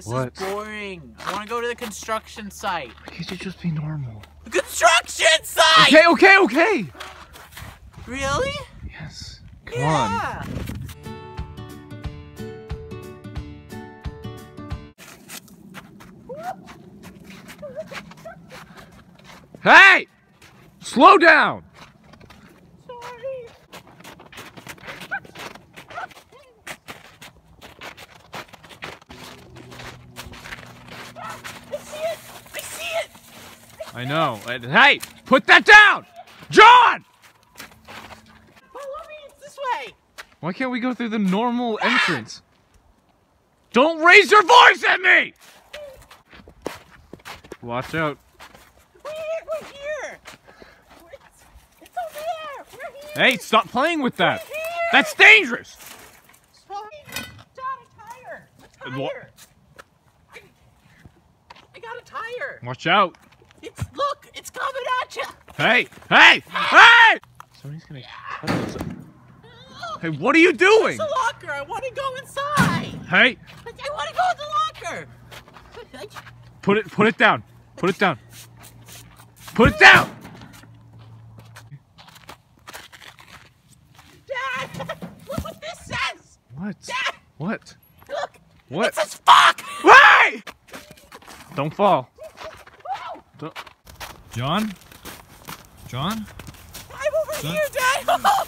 This is boring. I want to go to the construction site. Why can't you just be normal? The construction site! Okay. Really? Yes. Come on. Hey! Slow down! Sorry. I see it! I know. Hey! Put that down! John! Follow me, it's this way! Why can't we go through the normal entrance? Don't raise your voice at me! Watch out. We're here! It's over there! We're here! Hey, stop playing with that! That's dangerous! Sorry. Dad, a tire! A tire! I got a tire! Watch out! Look! It's coming at you! Hey! Somebody's gonna cut us. Hey, what are you doing? It's a locker! I want to go inside! Hey! I want to go in the locker! Put it down! Put it down! Put it down! Dad! Look what this says! What? Dad! What? Look! What? It says fuck! Hey! Don't fall. John? John? I'm over here, Dad!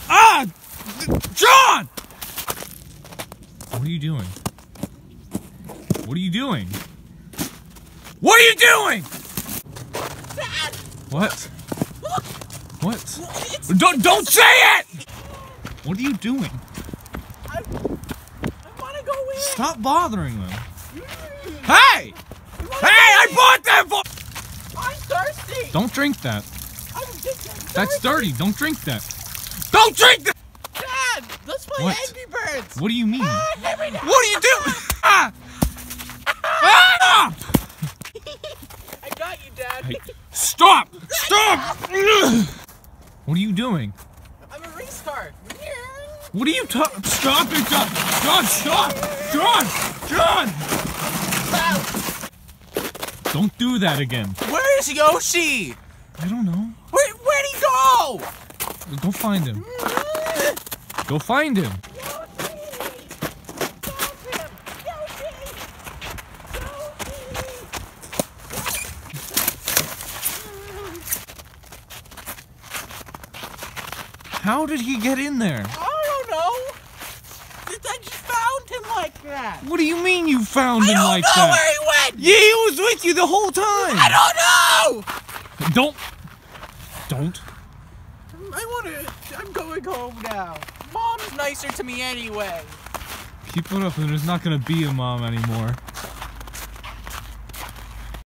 Ah! John! What are you doing? What are you doing? What are you doing? Dad! What? Look! What? Don't say it! What are you doing? I want to go in! Stop bothering them. Hey! Hey, I bought them for— I'm thirsty! Don't drink that. I'm thirsty. That's dirty. Don't drink that. Don't drink that! Dad! Let's play What? Angry Birds! What do you mean? Hit me now. What are you doing? Ah! Ah! I got you, Dad! Hey, stop! Stop! What are you doing? I'm a restart! What are you talking? Stop it, John! John, stop! John! Don't do that again. Where's Yoshi? I don't know. Where'd he go? Go find him. Go find him. How did he get in there? I don't know. I just found him like that. What do you mean you found him like that? I don't know where he went. Yeah, he was with you the whole time. I don't know. Don't. I'm going home now. Mom's nicer to me anyway. Keep it up, and there's not gonna be a mom anymore.